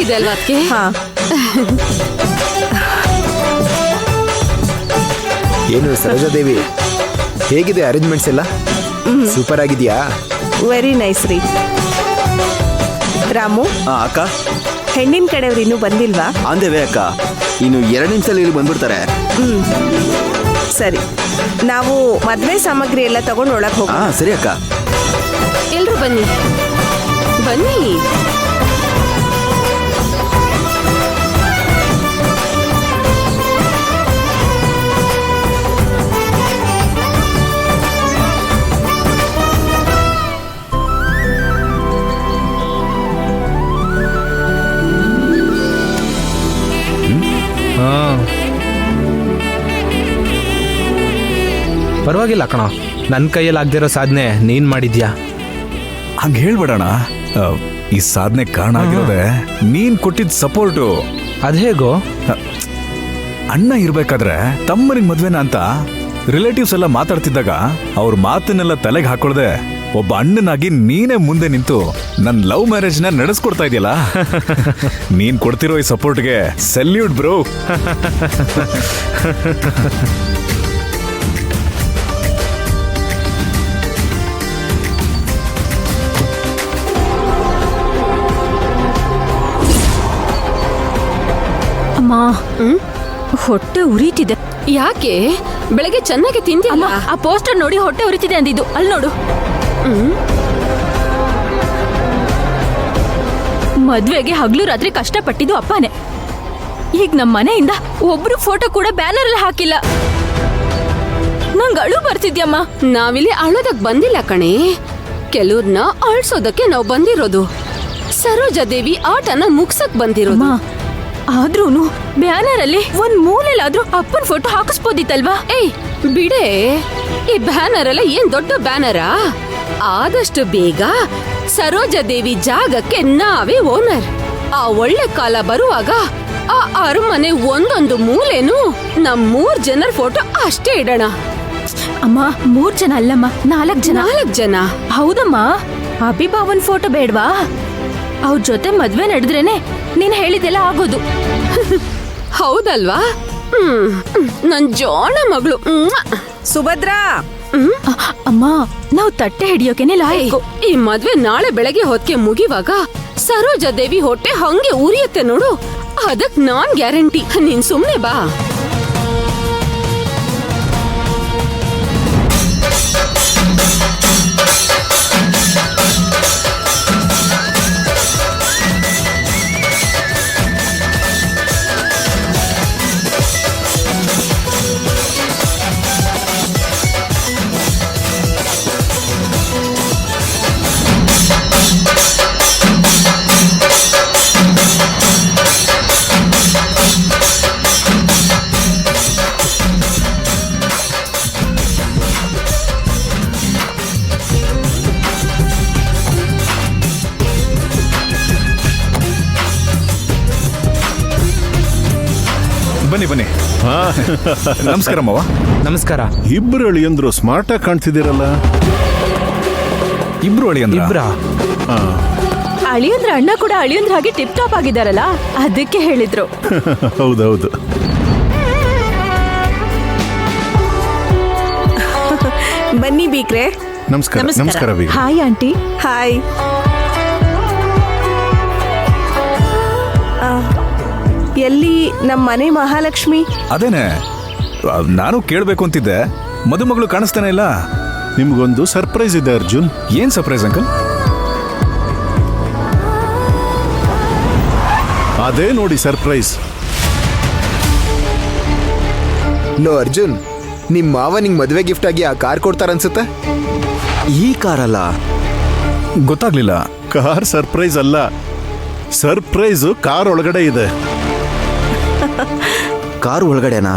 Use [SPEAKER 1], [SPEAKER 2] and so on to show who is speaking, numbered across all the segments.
[SPEAKER 1] ಚೆನ್ನಾಗಿದೆ ಅಲ್ವಾ ಅದಕ್ಕೆ?
[SPEAKER 2] ಹಾ.
[SPEAKER 3] ಏನು ಸರೋಜಾದೇವಿ, ಹೇಗಿದೆ ಅರೇಂಜ್ಮೆಂಟ್ಸ್ ಎಲ್ಲ? ಸೂಪರ್ ಆಗಿದೆಯಾ?
[SPEAKER 2] ವೆರಿ ನೈಸ್ ರೀ. ರಾಮು,
[SPEAKER 4] ಅಕ್ಕ,
[SPEAKER 2] ಹೆಣ್ಣಿನ ಕಡೆಯವ್ರು ಇನ್ನೂ ಬಂದಿಲ್ವಾ?
[SPEAKER 4] ಅಂದೇವೆ ಅಕ್ಕ, ಇನ್ನು 2 ನಿಮಿಷದಲ್ಲಿ ಇಲ್ಲಿ ಬಂದ್ಬಿಡ್ತಾರೆ.
[SPEAKER 2] ಸರಿ, ನಾವು ಮದ್ವೆ ಸಾಮಗ್ರಿ ಎಲ್ಲ ತಗೊಂಡು ಒಳಗೆ ಹೋಗೋಣ.
[SPEAKER 4] ಸರಿ ಅಕ್ಕ.
[SPEAKER 1] ಎಲ್ರು ಬನ್ನಿ ಬನ್ನಿ.
[SPEAKER 5] ಪರವಾಗಿಲ್ಲ ಕಣ, ನನ್ನ ಕೈಯಲ್ಲಿ ಆಗದಿರೋ ಸಾಧನೆ ನೀನ್ ಮಾಡಿದ್ಯಾ.
[SPEAKER 6] ಹಂಗೆ ಹೇಳ್ಬೇಡಣ. ಈ ಸಾಧನೆ ಕಾರಣ ಆಗಿರೋದೆ ನೀನ್ ಕೊಟ್ಟಿದ್ದ ಸಪೋರ್ಟು.
[SPEAKER 5] ಅದೇಗೋ?
[SPEAKER 6] ಅಣ್ಣ ಇರ್ಬೇಕಾದ್ರೆ ತಮ್ಮನಿಗೆ ಮದ್ವೆನ ಅಂತ ರಿಲೇಟಿವ್ಸ್ ಎಲ್ಲ ಮಾತಾಡ್ತಿದ್ದಾಗ ಅವ್ರ ಮಾತನ್ನೆಲ್ಲ ತಲೆಗೆ ಹಾಕೊಳ್ದೆ ಒಬ್ಬ ಅಣ್ಣನಾಗಿ ನೀನೇ ಮುಂದೆ ನಿಂತು ನನ್ನ ಲವ್ ಮ್ಯಾರೇಜ್ನ ನಡೆಸ್ಕೊಡ್ತಾ ಇದೆಯಲ್ಲ. ನೀನ್ ಕೊಡ್ತಿರೋ ಈ ಸಪೋರ್ಟ್ಗೆ ಸಲ್ಯೂಟ್ ಬ್ರೋ.
[SPEAKER 7] ಅಮ್ಮ, ಹೊಟ್ಟೆ ಉರಿತಿದೆ.
[SPEAKER 1] ಯಾಕೆ? ಬೆಳಗ್ಗೆ ಚೆನ್ನಾಗಿ ತಿಂದಿಲ್ಲ.
[SPEAKER 7] ಆ ಪೋಸ್ಟರ್ ನೋಡಿ ಹೊಟ್ಟೆ ಉರಿತಿದೆ ಅಂದಿದ್ದು. ಅಲ್ಲಿ ನೋಡು. ಮದ್ವೆಗೆ ಹಗ್ಲು ರಾತ್ರಿ ಕಷ್ಟಪಟ್ಟಿದ್ದು ಅಪ್ಪನೇ. ಈಗ ನಮ್ಮ ಮನೆಯಿಂದ ಒಬ್ರು ಫೋಟೋ ಕೂಡ ಬ್ಯಾನರ್ ಅಲ್ಲಿ ಹಾಕಿಲ್ಲ. ನಂಗೆ ಅಳು ಬರ್ತಿದ್ಯಮ್ಮ.
[SPEAKER 1] ನಾವಿಲ್ಲಿ ಅಳೋದಕ್ ಬಂದಿಲ್ಲ ಕಣೆ, ಕೆಲವ್ರನ್ನ ಅಳ್ಸೋದಕ್ಕೆ ನಾವು ಬಂದಿರೋದು. ಸರೋಜಾದೇವಿ ಆಟನ ಮುಗ್ಸಕ್ ಬಂದಿರೋದು.
[SPEAKER 7] ಆದ್ರೂನು ಬ್ಯಾನರ್ ಅಲ್ಲಿ ಒಂದ್ ಮೂಲೆಲಾದ್ರೂ ಅಪ್ಪನ್ ಫೋಟೋ ಹಾಕಿಸ್ಬೋದಿತ್ತಲ್ವಾ?
[SPEAKER 1] ಏಯ್ ಬಿಡೆ, ಈ ಬ್ಯಾನರ್ ಎಲ್ಲ ಏನ್ ದೊಡ್ಡ ಬ್ಯಾನರಾ? ಆದಷ್ಟು ಬೇಗ ಸರೋಜಾದೇವಿ ಜಾಗಕ್ಕೆ ನಾವೇ ಓನರ್. ಆ ಒಳ್ಳೆ ಕಾಲ ಬರುವಾಗ ಆ ಅರಮನೆ ಒಂದೊಂದು ಮೂಲೆನೂ ನಮ್ 3 ಜನರ ಫೋಟೋ ಅಷ್ಟೇ ಇಡೋಣ.
[SPEAKER 7] ಅಮ್ಮ, 3 ಜನ ಅಲ್ಲಮ್ಮ, 4 ಜನ.
[SPEAKER 1] 4 ಜನ?
[SPEAKER 7] ಹೌದಮ್ಮ. ಅಭಿಭಾವನ್ ಫೋಟೋ ಬೇಡ್ವಾ? ಅವ್ರ ಜೊತೆ ಮದ್ವೆ ನಡೆದ್ರೇನೆ ನೀನ್ ಹೇಳಿದೆಲ್ಲ ಆಗೋದು.
[SPEAKER 1] ಹೌದಲ್ವಾ? ನನ್ ಜೋಣ ಮಗಳು.
[SPEAKER 2] ಸುಭದ್ರಾ,
[SPEAKER 7] ಅಮ್ಮ, ನಾವು ತಟ್ಟೆ ಹಿಡಿಯೋಕೆನೆ ಲಾಯಕು.
[SPEAKER 1] ಈ ಮದ್ವೆ ನಾಳೆ ಬೆಳಗ್ಗೆ ಹೊತ್ತಿಗೆ ಮುಗಿವಾಗ ಸರೋಜಾದೇವಿ ಹೊಟ್ಟೆ ಹಂಗೆ ಉರಿಯತ್ತೆ ನೋಡು. ಅದಕ್ ನಾನ್ ಗ್ಯಾರಂಟಿ. ನೀನ್ ಸುಮ್ನೆ ಬಾ.
[SPEAKER 6] ಬನ್ನಿ ಬನ್ನಿ. ನಮಸ್ಕಾರ ಮಾವ.
[SPEAKER 5] ನಮಸ್ಕಾರ.
[SPEAKER 8] ಇಬ್ರು ಅಳಿಯಂದ್ರು ಸ್ಮಾರ್ಟ್ ಆಗಿ ಕಾಣ್ತಿದ್ದೀರಲ್ಲ.
[SPEAKER 6] ಇಬ್ರು ಅಳಿಯಂದ್ರ?
[SPEAKER 5] ಇಬ್ರಾ?
[SPEAKER 7] ಅಳಿಯಂದ್ರ ಅಣ್ಣ ಕೂಡ ಅಳಿಯಂದ್ರ ಹಾಗೆ ಟಿಪ್ ಟಾಪ್ ಆಗಿದಾರಲ್ಲ, ಅದಕ್ಕೆ ಹೇಳಿದ್ರು.
[SPEAKER 8] ಹೌದೌದು.
[SPEAKER 2] ಬನ್ನಿ ಬೀಕ್ರೆ.
[SPEAKER 8] ನಮಸ್ಕಾರ. ನಮಸ್ಕಾರ ಬೀಗ್ರೆ.
[SPEAKER 7] Hi aunty.
[SPEAKER 2] ಹಾಯ್. ಎಲ್ಲಿ ನಮ್ಮ ಮನೆ ಮಹಾಲಕ್ಷ್ಮಿ?
[SPEAKER 6] ಅದೇನೆ ನಾನು ಕೇಳ್ಬೇಕು ಅಂತಿದ್ದೆ. ಮದುಮಗಳು ಕಾಣಿಸ್ತಾನೆ ಇಲ್ಲ.
[SPEAKER 8] ನಿಮ್ಗೊಂದು ಸರ್ಪ್ರೈಸ್ ಇದೆ ಅರ್ಜುನ್.
[SPEAKER 6] ಏನ್ ಸರ್ಪ್ರೈಸ್ ಅಂಕಲ್?
[SPEAKER 8] ಅದೇ ನೋಡಿ ಸರ್ಪ್ರೈಸ್.
[SPEAKER 3] ಲೋ ಅರ್ಜುನ್, ನಿಮ್ ಮಾವ ನಿಂಗ್ ಮದ್ವೆ ಗಿಫ್ಟ್ ಆಗಿ ಆ ಕಾರ್ ಕೊಡ್ತಾರನ್ಸುತ್ತೆ.
[SPEAKER 4] ಈ ಕಾರಲ್ಲ?
[SPEAKER 6] ಗೊತ್ತಾಗ್ಲಿಲ್ಲ.
[SPEAKER 8] ಕಾರ್ ಸರ್ಪ್ರೈಸ್ ಅಲ್ಲ, ಸರ್ಪ್ರೈಸ್ ಕಾರ್ ಒಳಗಡೆ ಇದೆ.
[SPEAKER 4] ಕಾರ್ ಒಳಗಡೆನಾ?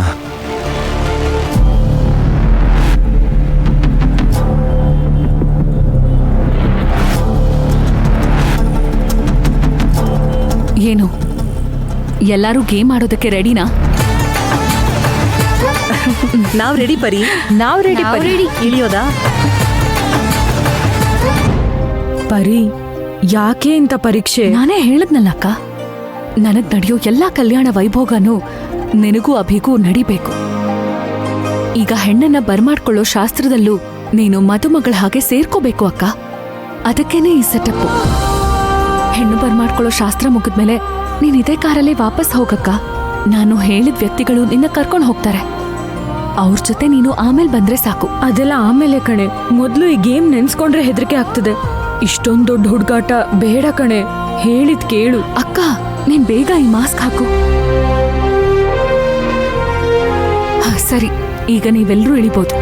[SPEAKER 7] ಏನು ಎಲ್ಲರೂ ಗೇಮ್ ಆಡೋದಕ್ಕೆ ರೆಡಿನಾ?
[SPEAKER 2] ನಾವ್ ರೆಡಿ ಪರಿ.
[SPEAKER 7] ನಾವ್ ರೆಡಿ.
[SPEAKER 2] ಇಳಿಯೋದಾ?
[SPEAKER 7] ಪರಿ, ಯಾಕೆ ಇಂತ ಪರೀಕ್ಷೆ? ನಾನೇ ಹೇಳದ್ನಲ್ಲ ಅಕ್ಕ, ನನಗ್ ನಡೆಯೋ ಎಲ್ಲಾ ಕಲ್ಯಾಣ ವೈಭೋಗನೂ ನಿನಗೂ ಅಭಿಗೂ ನಡಿಬೇಕು. ಈಗ ಹೆಣ್ಣನ್ನ ಬರ್ಮಾಡ್ಕೊಳ್ಳೋ ಶಾಸ್ತ್ರದಲ್ಲೂ ನೀನು ಮದುಮಗಳ ಹಾಗೆ ಸೇರ್ಕೋಬೇಕು ಅಕ್ಕ. ಅದಕ್ಕೇನೆ ಈ ಸೆಟಪ್. ಹೆಣ್ಣು ಬರ್ಮಾಡ್ಕೊಳ್ಳೋ ಶಾಸ್ತ್ರ ಮುಗಿದ್ಮೇಲೆ ನೀನ್ ಇದೇ ಕಾರಲ್ಲೇ ವಾಪಸ್ ಹೋಗಕ್ಕ. ನಾನು ಹೇಳಿದ ವ್ಯಕ್ತಿಗಳು ನಿನ್ನ ಕರ್ಕೊಂಡು ಹೋಗ್ತಾರೆ. ಅವ್ರ ಜೊತೆ ನೀನು ಆಮೇಲೆ ಬಂದ್ರೆ ಸಾಕು.
[SPEAKER 9] ಅದೆಲ್ಲ ಆಮೇಲೆ ಕಣೆ, ಮೊದ್ಲು ಈ ಗೇಮ್ ನೆನ್ಸ್ಕೊಂಡ್ರೆ ಹೆದರಿಕೆ ಆಗ್ತದೆ. ಇಷ್ಟೊಂದ್ ದೊಡ್ಡ ಹುಡುಗಾಟ ಬೇಡ ಕಣೆ, ಹೇಳಿದ್ ಕೇಳು.
[SPEAKER 7] ಅಕ್ಕ, ನೀನ್ ಬೇಗ ಈ ಮಾಸ್ಕ್ ಹಾಕು. ಸರಿ, ಈಗ ನೀವೆಲ್ಲರೂ ಇಳಿಬೋದು.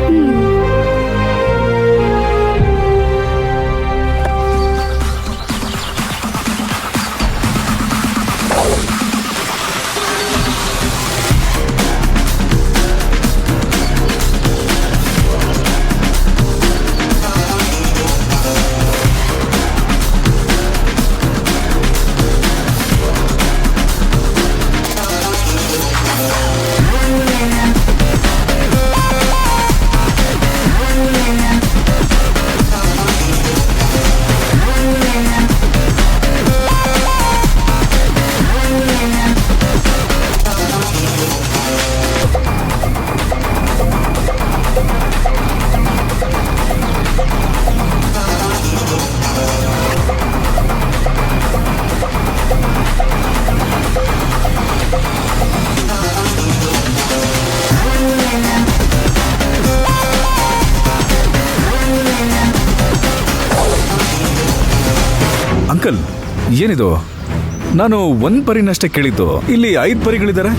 [SPEAKER 6] ಅಂಕಲ್, ಏನಿದು? ನಾನು ಒಂದ್ ಪರಿನಷ್ಟೇ ಕೇಳಿದ್ದು, ಇಲ್ಲಿ 5 ಪರಿಗಳಿದ್ದಾರೆ.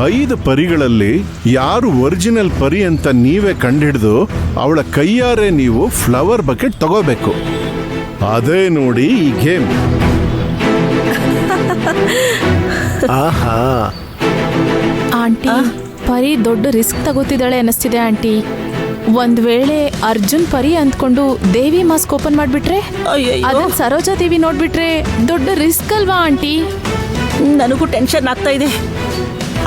[SPEAKER 8] 5 ಪರಿಗಳಲ್ಲಿ ಯಾರು ಒರಿಜಿನಲ್ ಪರಿ ಅಂತ ನೀವೇ ಕಂಡುಹಿಡಿದು ಅವಳ ಕೈಯಾರೆ ನೀವು ಫ್ಲವರ್ ಬಕೆಟ್ ತಗೋಬೇಕು. ಅದೇ ನೋಡಿ ಈ ಗೇಮ್.
[SPEAKER 3] ಆಹಾ,
[SPEAKER 10] ಆಂಟಿ, ಪರಿ ದೊಡ್ಡ ರಿಸ್ಕ್ ತಗೋತಿದ್ದಾಳೆ ಅನ್ನಿಸ್ತಿದೆ ಆಂಟಿ. ಒಂದ್ ವೇಳೆ ಅರ್ಜುನ್ ಪರಿ ಅಂದ್ಕೊಂಡು ದೇವಿ ಮಾಸ್ಕ್ ಓಪನ್ ಮಾಡ್ಬಿಟ್ರೆ, ಅದನ್ನ ಸರೋಜಾ ದೇವಿ ನೋಡ್ಬಿಟ್ರೆ ದೊಡ್ಡ ರಿಸ್ಕ್ ಅಲ್ವಾ ಆಂಟಿ?
[SPEAKER 11] ನನಗೂ ಟೆನ್ಷನ್ ಆಗ್ತಾ ಇದೆ.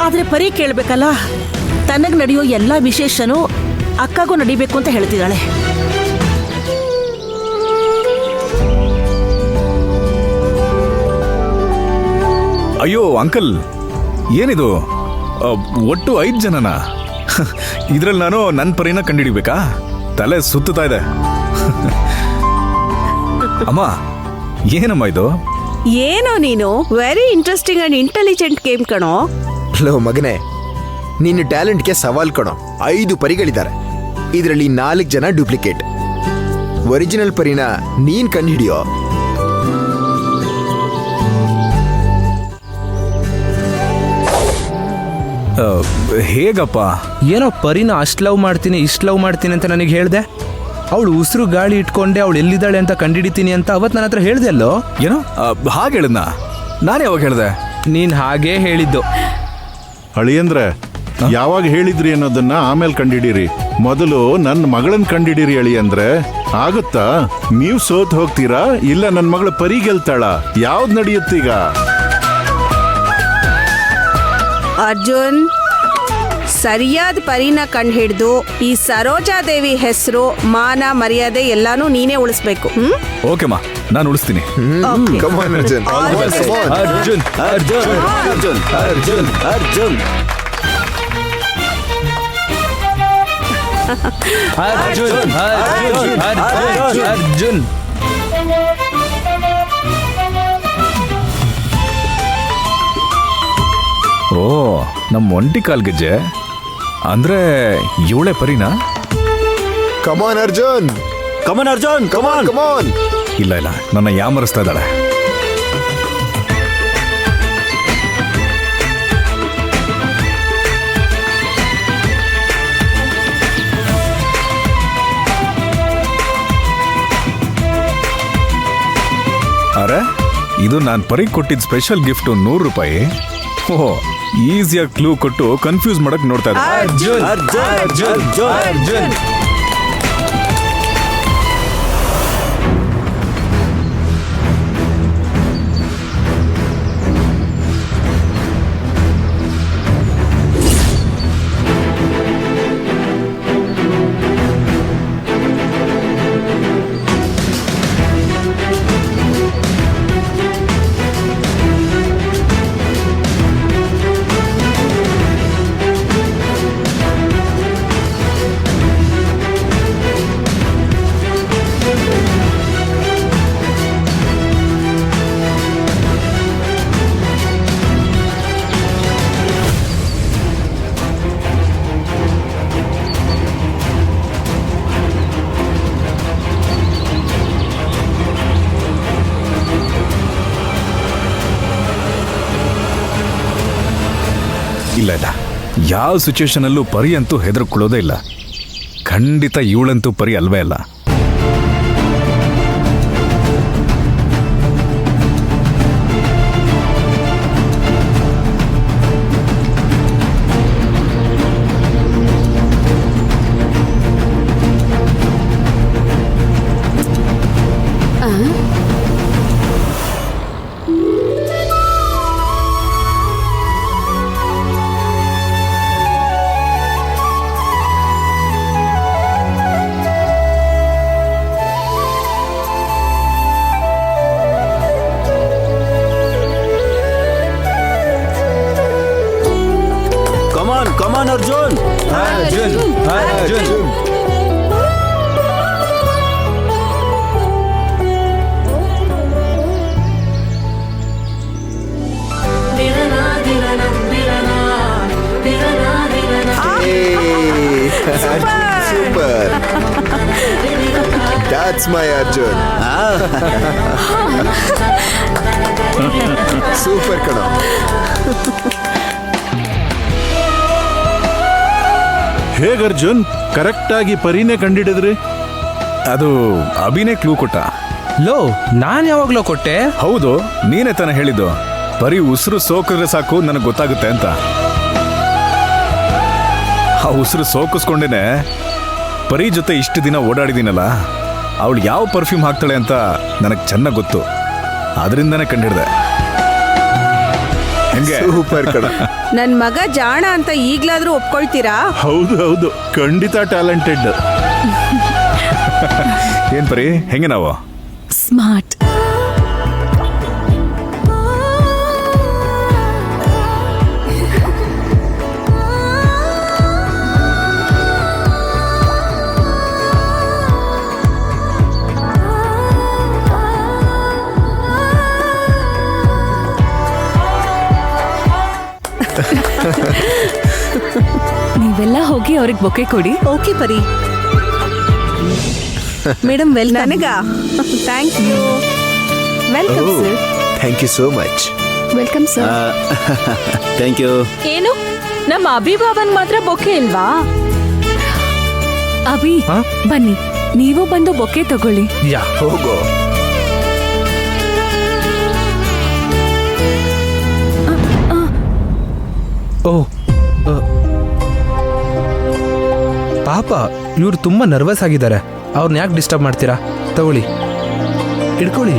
[SPEAKER 11] ಆದ್ರೆ ಪರಿ ಕೇಳ್ಬೇಕಲ್ಲ. ತನಗ್ ನಡೆಯೋ ಎಲ್ಲಾ ವಿಶೇಷನೂ ಅಕ್ಕಗೂ ನಡಿಬೇಕು ಅಂತ ಹೇಳ್ತಿದ್ದಾಳೆ.
[SPEAKER 6] ಅಯ್ಯೋ ಅಂಕಲ್, ಏನಿದು? ಒಟ್ಟು 5 ಜನನ? ಇದ್ರಲ್ಲಿ ನಾನು ನನ್ನ ಪರಿನ ಕಂಡುಹಿಡಿಬೇಕಾ? ತಲೆ ಸುತ್ತುತ್ತಾ ಇದೆ. ಅಮ್ಮ, ಏನಮ್ಮ ಇದು?
[SPEAKER 2] ಏನೋ ನೀನು very interesting and intelligent game ಕಣೋ.
[SPEAKER 3] ಲೋ ಮಗನೇ, ನಿನ್ನ ಟ್ಯಾಲೆಂಟ್ಗೆ ಸವಾಲ್ ಕಣೋ. 5 ಪರಿಗಳಿದ್ದಾರೆ. ಇದರಲ್ಲಿ 4 ಜನ ಡೂಪ್ಲಿಕೇಟ್. ಒರಿಜಿನಲ್ ಪರಿನ ನೀನ್ ಕಂಡುಹಿಡಿಯೋ.
[SPEAKER 6] ಹೇಗಪ್ಪ?
[SPEAKER 5] ಏನೋ ಪರಿನ ಅಷ್ಟು ಲವ್ ಮಾಡ್ತೀನಿ ಇಷ್ಟು ಲವ್ ಮಾಡ್ತೀನಿ ಅಂತ ನನಗೆ ಹೇಳ್ದೆ. ಅವಳು ಉಸಿರು ಗಾಳಿ ಇಟ್ಕೊಂಡೆ ಅವಳು ಎಲ್ಲಿದ್ದಾಳೆ ಅಂತ ಕಂಡಿಡಿತೀನಿ ಅಂತ ಅವತ್ತು ನನ್ನ ಹತ್ರ ಹೇಳ್ದೆ ಅಲ್ಲೋ.
[SPEAKER 6] ಏನೋ ಹಾಗೆ ಹೇಳಿದ್ನ? ನಾನು ಯಾವಾಗ ಹೇಳ್ದೆ?
[SPEAKER 5] ನೀನ್ ಹಾಗೇ ಹೇಳಿದ್ದು.
[SPEAKER 8] ಅಳಿಯಂದ್ರೆ ಯಾವಾಗ ಹೇಳಿದ್ರಿ ಅನ್ನೋದನ್ನ ಆಮೇಲೆ ಕಂಡಿಡೀರಿ. ಮೊದಲು ನನ್ನ ಮಗಳನ್ನ ಕಂಡಿಡೀರಿ ಅಳಿಯಂದ್ರೆ. ಆಗುತ್ತಾ? ನೀವು ಸೋತ್ ಹೋಗ್ತೀರಾ ಇಲ್ಲ ನನ್ನ ಮಗಳ ಪರಿ ಗೆಲ್ತಾಳ? ಯಾವ್ದು ನಡೆಯುತ್ತೀಗ?
[SPEAKER 2] ಅರ್ಜುನ್, ಸರಿಯಾದ ಪರಿನ ಕಂಡುಹಿಡಿದು ಈ ಸರೋಜಾದೇವಿ ಹೆಸರು, ಮಾನ, ಮರ್ಯಾದೆ ಎಲ್ಲಾನು ನೀನೇ ಉಳಿಸ್ಬೇಕು.
[SPEAKER 6] ಓಕೆಮ್ಮ, ನಾನು ಉಳಿಸ್ತೀನಿ.
[SPEAKER 3] Come on, Arjun. All the best. Come on.
[SPEAKER 4] Arjun Arjun Arjun Arjun Arjun
[SPEAKER 5] Arjun Arjun Arjun Arjun.
[SPEAKER 6] ಓ, ನಮ್ಮ ಒಂಟಿ ಕಾಲ್ ಗೆಜ್ಜೆ ಅಂದ್ರೆ ಇವಳೆ ಪರಿನಾ?
[SPEAKER 3] Come on, Arjun.
[SPEAKER 4] Come on Arjun, come on.
[SPEAKER 3] Come on.
[SPEAKER 6] ಇಲ್ಲ ಇಲ್ಲ, ನನ್ನ ಯಾಮರಿಸ್ತಾ ಇದ್ದಾಳೆ. ಅರೆ, ಇದು ನಾನು ಪರಿ ಕೊಟ್ಟಿದ್ದ ಸ್ಪೆಷಲ್ ಗಿಫ್ಟ್ 100 ರೂಪಾಯಿ. ಓಹೋ, ಈಸಿಯಾಗಿ ಕ್ಲೂ ಕೊಟ್ಟು ಕನ್ಫ್ಯೂಸ್ ಮಾಡಕ್ ನೋಡ್ತಾ ಇದ್ದಾರೆ.
[SPEAKER 5] ಅರ್ಜುನ್
[SPEAKER 4] ಅರ್ಜುನ್ ಅರ್ಜುನ್
[SPEAKER 5] ಅರ್ಜುನ್.
[SPEAKER 6] ಇಲ್ಲ ಇಲ್ಲ, ಯಾವ ಸಿಚುವೇಶನಲ್ಲೂ ಪರಿ ಅಂತೂ ಹೆದರ್ಕೊಳ್ಳೋದೇ ಇಲ್ಲ. ಖಂಡಿತ ಇವಳಂತೂ ಪರಿ ಅಲ್ವೇ ಅಲ್ಲ.
[SPEAKER 4] Come on Arjun.
[SPEAKER 3] Super. That's my Arjun. Super ಕಣ.
[SPEAKER 8] ಹೇಗ್ ಅರ್ಜುನ್, ಕರೆಕ್ಟ್ ಆಗಿ ಪರಿನೇ ಕಂಡಿಡಿದ್ರಿ?
[SPEAKER 6] ಅದು ಅಭಿನೇ ಕ್ಲೂ ಕೊಟ್ಟ.
[SPEAKER 5] ಲೋ, ನಾನ್ ಯಾವಾಗ್ಲೋ ಕೊಟ್ಟೆ?
[SPEAKER 6] ಹೌದು, ನೀನೇ ತಾನೇ ಹೇಳಿದ್ದು ಪರಿ ಉಸಿರು ಸೋಕಿದ್ರೆ ಸಾಕು ನನಗೆ ಗೊತ್ತಾಗುತ್ತೆ ಅಂತ. ಆ ಉಸಿರು ಸೋಕಿಸ್ಕೊಂಡೇನೆ ಪರಿ ಜೊತೆ ಇಷ್ಟು ದಿನ ಓಡಾಡಿದ್ದೀನಲ್ಲ, ಅವಳು ಯಾವ ಪರ್ಫ್ಯೂಮ್ ಹಾಕ್ತಾಳೆ ಅಂತ ನನಗೆ ಚೆನ್ನಾಗಿ ಗೊತ್ತು. ಅದರಿಂದನೇ ಕಂಡಿಡ್ದೆ. ಹೆಂಗೆ?
[SPEAKER 3] ಸೂಪರ್ ಕಣ.
[SPEAKER 2] ನನ್ ಮಗ ಜಾಣ ಅಂತ ಈಗ್ಲಾದ್ರೂ ಒಪ್ಕೊಳ್ತೀರಾ?
[SPEAKER 8] ಹೌದು ಹೌದು, ಖಂಡಿತ ಟ್ಯಾಲೆಂಟೆಡ್.
[SPEAKER 6] ಏನ್ ಪರಿ, ಹೆಂಗೆ ನಾವು?
[SPEAKER 7] ಸ್ಮಾರ್ಟ್. ನೀವೆಲ್ಲ ಹೋಗಿ ಅವ್ರಿಗೆ ಬೊಕ್ಕೆ ಕೊಡಿ.
[SPEAKER 2] ಓಕೆ ಪರಿ. ಮೇಡಮ್ ನನಗ thank you.
[SPEAKER 7] Welcome sir.
[SPEAKER 3] Thank you so much.
[SPEAKER 7] Welcome sir.
[SPEAKER 4] Thank you.
[SPEAKER 9] ಏನು, ನಮ್ಮ ಅಭಿಭಾವನ್ ಮಾತ್ರ ಬೊಕ್ಕೆ ಇಲ್ವಾ?
[SPEAKER 7] ಅಭಿ, ಬನ್ನಿ ನೀವು ಬಂದು ಬೊಕ್ಕೆ ತಗೊಳ್ಳಿ.
[SPEAKER 5] ಯಾ,
[SPEAKER 3] ಹೋಗೋ.
[SPEAKER 5] ಓ ಪಾಪ, ಇವ್ರು ತುಂಬಾ ನರ್ವಸ್ ಆಗಿದ್ದಾರೆ. ಅವ್ರನ್ನ ಯಾಕೆ ಡಿಸ್ಟರ್ಬ್ ಮಾಡ್ತೀರಾ? ತಗೊಳ್ಳಿ, ಇಡ್ಕೊಳ್ಳಿ.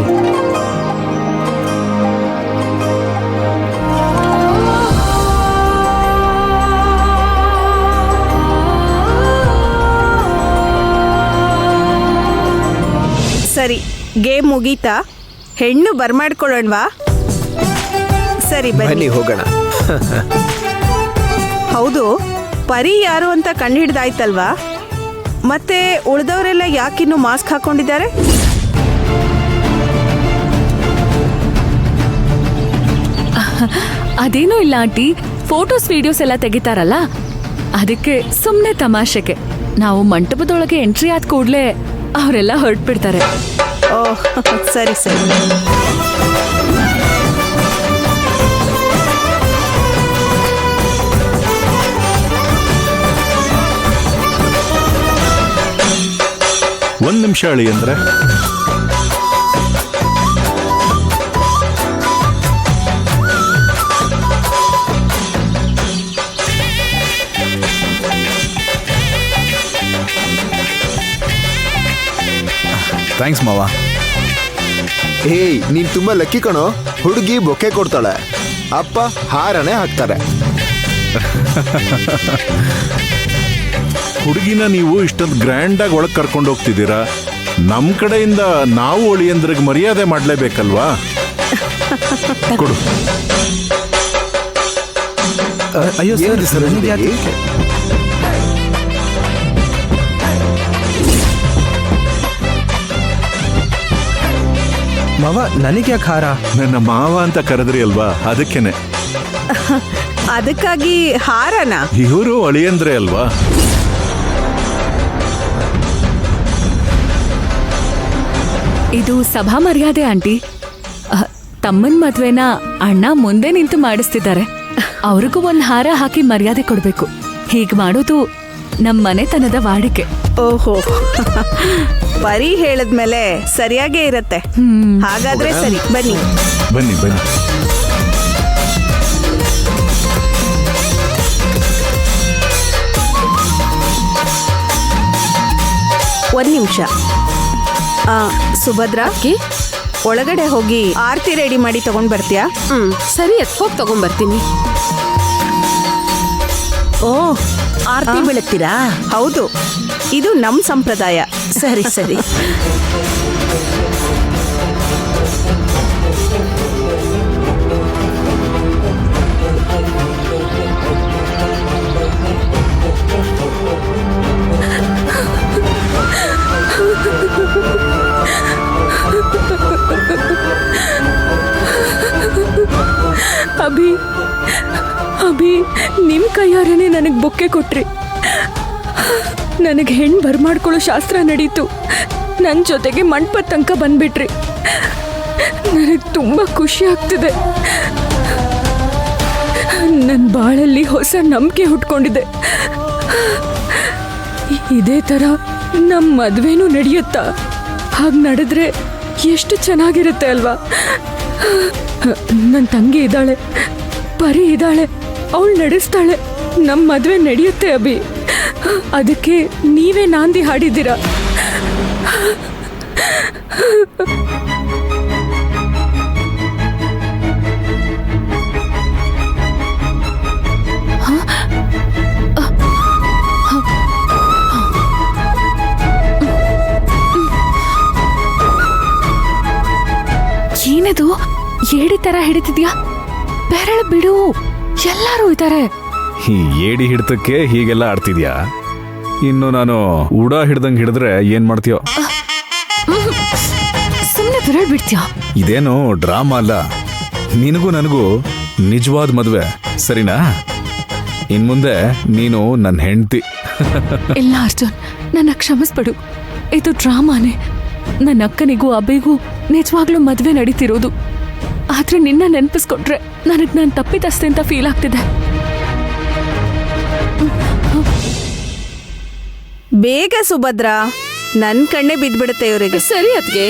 [SPEAKER 2] ಸರಿ, ಗೇಮ್ ಮುಗೀತಾ? ಹೆಣ್ಣು ಬರ್ಮಾಡ್ಕೊಳ್ಳೋಣವಾ? ಸರಿ
[SPEAKER 3] ಬನ್ನಿ ಹೋಗೋಣ.
[SPEAKER 2] ಹೌದು, ಪರಿ ಯಾರು ಅಂತ ಕಂಡುಹಿಡ್ದಾಯ್ತಲ್ವಾ? ಮತ್ತೆ ಉಳಿದವರೆಲ್ಲ ಯಾಕಿನ್ನು ಮಾಸ್ಕ್ ಹಾಕೊಂಡಿದ್ದಾರೆ?
[SPEAKER 7] ಅದೇನೂ ಇಲ್ಲ ಆಂಟಿ, ಫೋಟೋಸ್ ವಿಡಿಯೋಸ್ ಎಲ್ಲ ತೆಗಿತಾರಲ್ಲ, ಅದಕ್ಕೆ ಸುಮ್ಮನೆ ತಮಾಷೆಗೆ. ನಾವು ಮಂಟಪದೊಳಗೆ ಎಂಟ್ರಿ ಆದ ಕೂಡಲೇ ಅವರೆಲ್ಲ ಹೊರಟ್ಬಿಡ್ತಾರೆ.
[SPEAKER 2] ಓಹ್, ಸರಿ ಸರಿ.
[SPEAKER 8] ಒಂದ್ ನಿಮಿಷ ಅಳಿ ಅಂದ್ರೆ
[SPEAKER 6] ಥ್ಯಾಂಕ್ಸ್ ಮಾವ.
[SPEAKER 3] ಏಯ್, ನೀನ್ ತುಂಬಾ ಲಕ್ಕಿ ಕಣೋ. ಹುಡುಗಿ ಬೊಕ್ಕೆ ಕೊಡ್ತಾಳೆ, ಅಪ್ಪ ಹಾರನೇ ಹಾಕ್ತಾರೆ.
[SPEAKER 8] ಹುಡುಗಿನ ನೀವು ಇಷ್ಟೊಂದು ಗ್ರ್ಯಾಂಡ್ ಆಗಿ ಒಳಗೆ ಕರ್ಕೊಂಡು ಹೋಗ್ತಿದ್ದೀರಾ. ನಮ್ ಕಡೆಯಿಂದ ನಾವು ಅಳಿಯಂದ್ರಿಗೆ ಮರ್ಯಾದೆ ಮಾಡ್ಲೇಬೇಕಲ್ವಾ? ಕೊಡು.
[SPEAKER 5] ಅಯ್ಯೋ ಸರ್, ನನಗೆ ಯಾಕೆ? ಮಾವ, ನನಗೆ ಯಾಕೆ ಹಾರ?
[SPEAKER 8] ನನ್ನ ಮಾವ ಅಂತ ಕರೆದ್ರಿ ಅಲ್ವಾ, ಅದಕ್ಕೇನೆ.
[SPEAKER 2] ಅದಕ್ಕಾಗಿ ಹಾರನ?
[SPEAKER 8] ಇವರು ಅಳಿಯಂದ್ರೆ ಅಲ್ವಾ?
[SPEAKER 7] ಇದು ಸಭಾ ಮರ್ಯಾದೆ ಆಂಟಿ. ತಮ್ಮನ್ ಮದ್ವೆನ ಅಣ್ಣ ಮುಂದೆ ನಿಂತು ಮಾಡಿಸ್ತಿದ್ದಾರೆ. ಅವ್ರಿಗೂ ಒಂದ್ ಹಾರ ಹಾಕಿ ಮರ್ಯಾದೆ ಕೊಡ್ಬೇಕು. ಹೀಗ್ ಮಾಡೋದು ನಮ್ ಮನೆತನದ ವಾಡಿಕೆ.
[SPEAKER 2] ಓಹೋ ಪರಿ ಹೇಳದ್ಮೇಲೆ ಸರಿಯಾಗೇ ಇರತ್ತೆ. ಹಾಗಾದ್ರೆ ಸರಿ, ಬನ್ನಿ.
[SPEAKER 6] ಬನ್ನಿ ಬನ್ನಿ.
[SPEAKER 2] ಒಂದ್ ನಿಮಿಷ. ಸುಭದ್ರಾ, ಒಳಗಡೆ ಹೋಗಿ ಆರತಿ ರೆಡಿ ಮಾಡಿ ತಗೊಂಡ್ ಬರ್ತೀಯಾ?
[SPEAKER 1] ಸರಿ, ಹೋಗಿ ತಗೊಂಡ್ಬರ್ತೀನಿ.
[SPEAKER 11] ಓ, ಆರತಿ ಬೆಳಗ್ತೀರಾ?
[SPEAKER 2] ಹೌದು, ಇದು ನಮ್ ಸಂಪ್ರದಾಯ.
[SPEAKER 11] ಸರಿ ಸರಿ.
[SPEAKER 9] ಅಭಿ, ಅಭಿ, ನಿಮ್ ಕೈಯಾರೇನೆ ನನಗ್ ಬೊಕ್ಕೆ ಕೊಟ್ರಿ. ನನಗೆ ಹೆಣ್ಣು ಬರ್ಮಾಡ್ಕೊಳ್ಳೋ ಶಾಸ್ತ್ರ ನಡೀತು. ನನ್ನ ಜೊತೆಗೆ ಮಂಟಪದ ತನಕ ಬಂದ್ಬಿಟ್ರಿ. ನನಗೆ ತುಂಬ ಖುಷಿ ಆಗ್ತಿದೆ. ನನ್ನ ಬಾಳಲ್ಲಿ ಹೊಸ ನಂಬಿಕೆ ಹುಟ್ಕೊಂಡಿದೆ. ಇದೇ ಥರ ನಮ್ಮ ಮದುವೆನೂ ನಡೆಯುತ್ತಾ? ಹಾಗೆ ನಡೆದ್ರೆ ಎಷ್ಟು ಚೆನ್ನಾಗಿರುತ್ತೆ ಅಲ್ವಾ? ನನ್ನ ತಂಗಿ ಇದ್ದಾಳೆ, ಪರಿ ಇದ್ದಾಳೆ, ಅವಳು ನಡೆಸ್ತಾಳೆ. ನಮ್ಮ ಮದುವೆ ನಡೆಯುತ್ತೆ ಅಭಿ. ಅದಕ್ಕೆ ನೀವೇ ನಾಂದಿ ಹಾಡಿದ್ದೀರಾ.
[SPEAKER 7] ಏನದು ಏಡಿ ತರ ಹಿಡಿತಿದ್ಯಾ? ಬೆರಳು ಬಿಡು, ಎಲ್ಲರೂ ಇದ್ದಾರೆ.
[SPEAKER 6] ಈ ಏಡಿ ಹಿಡ್ತಕ್ಕೆ ಹೀಗೆಲ್ಲ ಆಡ್ತಿದ್ಯಾ? ಇನ್ನು ನಾನು ಉಡ ಹಿಡ್ದಂಗ್ ಹಿಡಿದ್ರೆ ಏನ್ ಮಾಡ್ತೀಯೋ?
[SPEAKER 7] ಸುಮ್ಮನೆ ಬೆರಳು ಬಿಡ್ತೀಯಾ?
[SPEAKER 6] ಇದೇನು ಡ್ರಾಮಾ ಅಲ್ಲ, ನಿನಗೂ ನನಗೂ ನಿಜವಾದ ಮದ್ವೆ, ಸರಿನಾ? ಇನ್ಮುಂದೆ ನೀನು ನನ್ನ ಹೆಂಡತಿ.
[SPEAKER 7] ಇಲ್ಲ ಅರ್ಜುನ್, ನನ್ನ ಕ್ಷಮಿಸ್ಬಿಡು. ಇದು ಡ್ರಾಮಾನೇ. ನನ್ನ ಅಕ್ಕನಿಗೂ ಅಬ್ಬಿಗೂ ನಿಜವಾಗ್ಲೂ ಮದ್ವೆ ನಡೀತಿರೋದು. ಆದ್ರೆ ನಿನ್ನ ನೆನಪಿಸ್ಕೊಟ್ರೆ ನನಗ್ ನಾನು ತಪ್ಪಿದಸ್ತೆ ಅಂತ ಫೀಲ್ ಆಗ್ತಿದೆ.
[SPEAKER 2] ಬೇಗ ಸುಭದ್ರಾ, ನನ್ ಕಣ್ಣೆ ಬಿದ್ಬಿಡುತ್ತೆ ಇವರಿಗೆ.
[SPEAKER 1] ಸರಿ ಅದ್ಗೆ.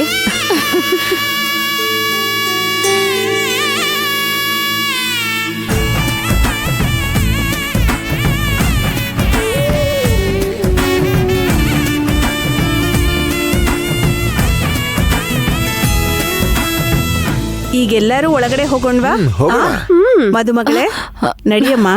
[SPEAKER 2] ಈಗೆಲ್ಲರೂ ಒಳಗಡೆ ಹೋಗೋಣವಾ? ಮದುಮಗಳೇ ನಡಿಯಮ್ಮ.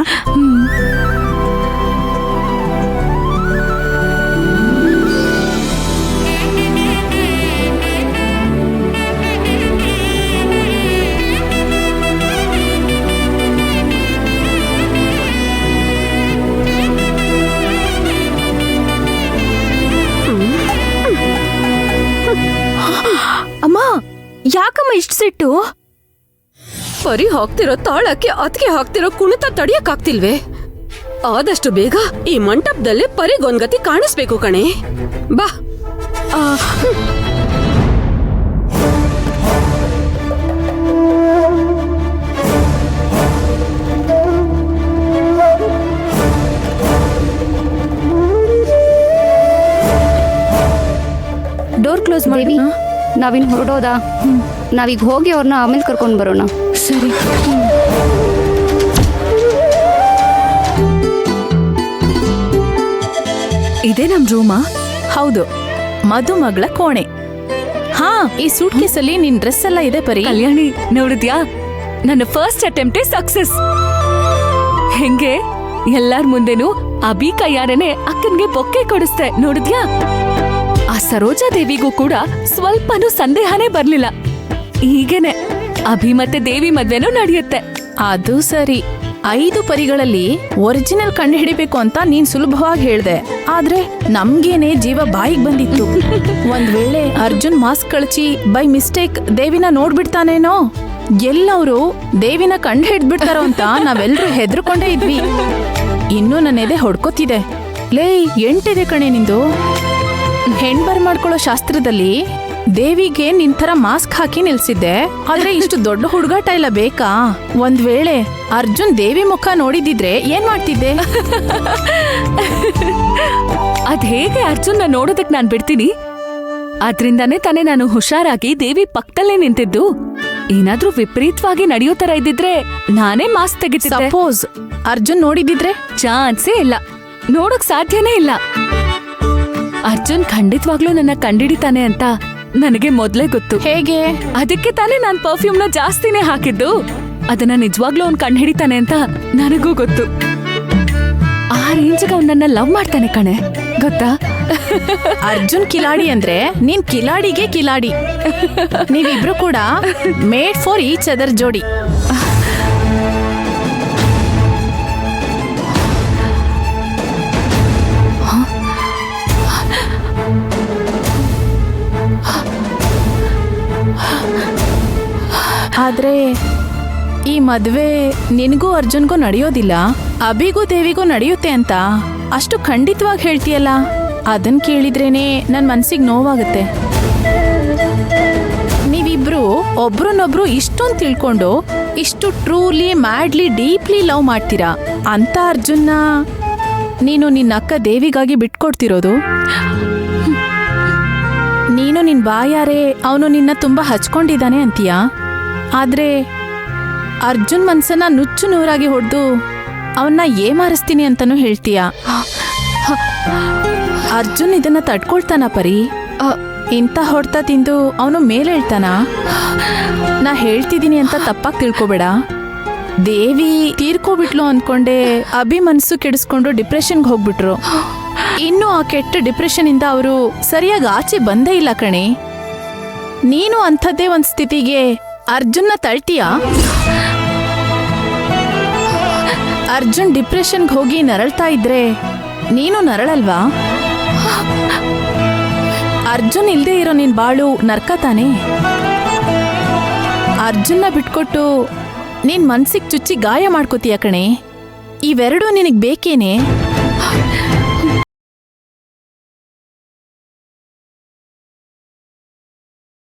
[SPEAKER 9] ಅಮ್ಮ, ಯಾಕಮ್ಮ ಇಷ್ಟು ಸಿಟ್ಟು?
[SPEAKER 1] ಪರಿ ಹಾಕ್ತಿರೋ ತಾಳಕ್ಕೆ ಅದ್ಕೆ ಹಾಕ್ತಿರೋ ಕುಣಿತ ತಡಿಯಕ್ಕಾಗ್ತಿಲ್ವೇ? ಆದಷ್ಟು ಬೇಗ ಈ ಮಂಟಪದಲ್ಲೇ ಪರಿಗೊಂದ್ಗತಿ ಕಾಣಿಸ್ಬೇಕು ಕಣೆ. ಬಾ.
[SPEAKER 12] ಡೋರ್ ಕ್ಲೋಸ್ ಮಾಡಿ. ನಾವಿನ್ ಹೊರಡೋದಾ? ನಾವೀಗ ಹೋಗಿ ಅವ್ರನ್ನ ಆಮೇಲೆ ಕರ್ಕೊಂಡು ಬರೋಣ.
[SPEAKER 7] ಸರಿ. ಇದೇ ನಮ್ ರೂಮಾ?
[SPEAKER 10] ಹೌದು, ಮದುಮಗಳ ಕೋಣೆ. ಹಾ, ಈ ಸೂಟ್ ಕೇಸಲ್ಲಿ ನಿನ್ ಡ್ರೆಸ್ ಎಲ್ಲ ಇದೆ ಪರಿ.
[SPEAKER 7] ಕಲ್ಯಾಣಿ, ನೋಡಿದ್ಯಾ? ನನ್ನ ಫಸ್ಟ್ ಅಟೆಂಪ್ಟೇ ಸಕ್ಸಸ್. ಹೆಂಗೆ ಎಲ್ಲಾರ್ ಮುಂದೆನೂ ಅಭಿ ಕೈಯಾರೇನೆ ಅಕ್ಕನ್ಗೆ ಬೊಕ್ಕೆ ಕೊಡಿಸ್ತೆ, ನೋಡಿದ್ಯಾ? ಆ ಸರೋಜಾ ದೇವಿಗೂ ಕೂಡ ಸ್ವಲ್ಪನೂ ಸಂದೇಹನೇ ಬರ್ಲಿಲ್ಲ. ಹೀಗೇನೆ ಅಭಿ ಮತ್ತೆ ದೇವಿ ಮದ್ವೆನೂ ನಡೆಯುತ್ತೆ.
[SPEAKER 10] ಅದು ಸರಿ. 5 ಪರಿಗಳಲ್ಲಿ ಒರಿಜಿನಲ್ ಕಂಡು ಹಿಡಿಬೇಕು ಅಂತ ನೀನ್ ಸುಲಭವಾಗಿ ಹೇಳ್ದೆ. ಆದ್ರೆ ನಮ್ಗೇನೆ ಜೀವ ಬಾಯಿಗೆ ಬಂದಿತ್ತು. ಒಂದ್ ವೇಳೆ ಅರ್ಜುನ್ ಮಾಸ್ಕ್ ಕಳಚಿ ಬೈ ಮಿಸ್ಟೇಕ್ ದೇವಿನ ನೋಡ್ಬಿಡ್ತಾನೇನೋ, ಎಲ್ಲವರು ದೇವಿನ ಕಂಡು ಹಿಡ್ಬಿಡ್ತಾರೋ ಅಂತ ನಾವೆಲ್ಲರೂ ಹೆದರ್ಕೊಂಡೇ ಇದ್ವಿ. ಇನ್ನೂ ನನ್ನ ಎದೆ ಹೊಡ್ಕೋತಿದೆ. ಲೇ, 8 ಕಣೆ ನಿಂದು. ಹೆಣ್ ಬರ್ಮಾಡ್ಕೊಳ್ಳೋ ಶಾಸ್ತ್ರದಲ್ಲಿ ದೇವಿಗೆ ನಿನ್ ಥರ ಮಾಸ್ಕ್ ಹಾಕಿ ನಿಲ್ಸಿದ್ದೆ, ಆದ್ರೆ ಇಷ್ಟು ದೊಡ್ಡ ಹುಡುಗಾಟ ಎಲ್ಲ ಬೇಕಾ? ಒಂದ್ ವೇಳೆ ಅರ್ಜುನ್ ದೇವಿ ಮುಖ ನೋಡಿದಿದ್ರೆ ಏನ್ ಮಾಡ್ತಿದ್ದೆ?
[SPEAKER 7] ಅದ್ ಹೇಗೆ ಅರ್ಜುನ್ನ ನೋಡೋದಕ್ ನಾನ್ ಬಿಡ್ತೀನಿ? ಅದ್ರಿಂದಾನೇ ತಾನೇ ನಾನು ಹುಷಾರಾಗಿ ದೇವಿ ಪಕ್ಕದಲ್ಲೇ ನಿಂತಿದ್ದು. ಏನಾದ್ರೂ ವಿಪರೀತವಾಗಿ ನಡೆಯೋ ತರ ಇದ್ದಿದ್ರೆ ನಾನೇ ಮಾಸ್ಕ್ ತೆಗಿತಿದ್ದೆ.
[SPEAKER 10] ಸಪೋಸ್ ಅರ್ಜುನ್ ನೋಡಿದಿದ್ರೆ?
[SPEAKER 7] ಚಾನ್ಸೇ ಇಲ್ಲ, ನೋಡಕ್ ಸಾಧ್ಯನೇ ಇಲ್ಲ. ಅರ್ಜುನ್ ಖಂಡಿತವಾಗ್ಲೂ ನನ್ನ ಕಂಡಿಡಿತಾನೆ ಅಂತ ನನಗೆ ಮೊದ್ಲೇ ಗೊತ್ತು.
[SPEAKER 10] ಹೇಗೆ?
[SPEAKER 7] ಅದಕ್ಕೆ ತಾನೇ ನಾನ್ ಪರ್ಫ್ಯೂಮ್ನ ಜಾಸ್ತಿನೇ ಹಾಕಿದ್ದು. ಅದನ್ನ ನಿಜವಾಗ್ಲೂ ಅವ್ನ್ ಕಂಡು ಹಿಡಿತಾನೆ ಅಂತ ನನಗೂ ಗೊತ್ತು. ಆ ರೇಂಜ್ಗೆ ಅವ್ನ್ ನನ್ನ ಲವ್ ಮಾಡ್ತಾನೆ ಕಣೆ, ಗೊತ್ತಾ?
[SPEAKER 10] ಅರ್ಜುನ್ ಕಿಲಾಡಿ ಅಂದ್ರೆ ನೀನ್ ಕಿಲಾಡಿಗೆ ಕಿಲಾಡಿ. ನೀವಿಬ್ರು ಕೂಡ ಮೇಡ್ ಫಾರ್ ಈಚ್ ಅದರ್ ಜೋಡಿ. ಆದ್ರೆ ಈ ಮದ್ವೆ ನಿನಗೂ ಅರ್ಜುನ್ಗೂ ನಡೆಯೋದಿಲ್ಲ, ಅಭಿಗೂ ದೇವಿಗೂ ನಡೆಯುತ್ತೆ ಅಂತ ಅಷ್ಟು ಖಂಡಿತವಾಗಿ ಹೇಳ್ತೀಯಲ್ಲ, ಅದನ್ ಕೇಳಿದ್ರೇನೆ ನನ್ ಮನ್ಸಿಗೆ ನೋವಾಗುತ್ತೆ. ನೀವಿಬ್ರು ಒಬ್ರನ್ನೊಬ್ರು ಇಷ್ಟೊಂದು ತಿಳ್ಕೊಂಡು ಇಷ್ಟು ಟ್ರೂಲಿ ಮ್ಯಾಡ್ಲಿ ಡೀಪ್ಲಿ ಲವ್ ಮಾಡ್ತೀರಾ ಅಂತ ಅರ್ಜುನ್ನ ನೀನು ನಿನ್ನ ಅಕ್ಕ ದೇವಿಗಾಗಿ ಬಿಟ್ಕೊಡ್ತಿರೋದು? ನೀನು ನಿನ್ ಬಾಯಾರೆ ಅವನು ನಿನ್ನ ತುಂಬಾ ಹಚ್ಕೊಂಡಿದ್ದಾನೆ ಅಂತೀಯಾ? ಆದ್ರೆ ಅರ್ಜುನ್ ಮನ್ಸನ್ನ ನುಚ್ಚು ನೂರಾಗಿ ಹೊಡೆದು ಅವನ್ನ ಏಮಾರಿಸ್ತೀನಿ ಅಂತಾನೂ ಹೇಳ್ತೀಯಾ? ಅರ್ಜುನ್ ಇದನ್ನ ತಡ್ಕೊಳ್ತಾನ ಪರಿ? ಇಂಥ ಹೊಡ್ತ ತಿಂದು ಅವನು ಮೇಲೇಳ್ತಾನ? ನಾ ಹೇಳ್ತಿದ್ದೀನಿ ಅಂತ ತಪ್ಪಾಗಿ ತಿಳ್ಕೊಬೇಡ. ದೇವಿ ತೀರ್ಕೋಬಿಟ್ಲು ಅನ್ಕೊಂಡೆ ಅಭಿ ಮನ್ಸು ಕೆಡಿಸ್ಕೊಂಡು ಡಿಪ್ರೆಷನ್ಗೆ ಹೋಗ್ಬಿಟ್ರು. ಇನ್ನು ಆ ಕೆಟ್ಟ ಡಿಪ್ರೆಷನ್ ಇಂದ ಅವರು ಸರಿಯಾಗಿ ಆಚೆ ಬಂದೇ ಇಲ್ಲ ಕಣೆ. ನೀನು ಅಂಥದ್ದೇ ಒಂದ್ ಸ್ಥಿತಿಗೆ ಅರ್ಜುನ್ನ ತಳ್ತೀಯಾ? ಅರ್ಜುನ್ ಡಿಪ್ರೆಷನ್ಗೆ ಹೋಗಿ ನರಳ್ತಾ ಇದ್ರೆ ನೀನು ನರಳಲ್ವಾ? ಅರ್ಜುನ್ ಇಲ್ದೇ ಇರೋ ನಿನ್ ಬಾಳು ನರ್ಕ ತಾನೆ. ಅರ್ಜುನ್ನ ಬಿಟ್ಕೊಟ್ಟು ನೀನ್ ಮನ್ಸಿಗೆ ಚುಚ್ಚಿ ಗಾಯ ಮಾಡ್ಕೋತೀಯ ಕಣೆ. ಇವೆರಡೂ ನಿನಗ್ ಬೇಕೇನೆ?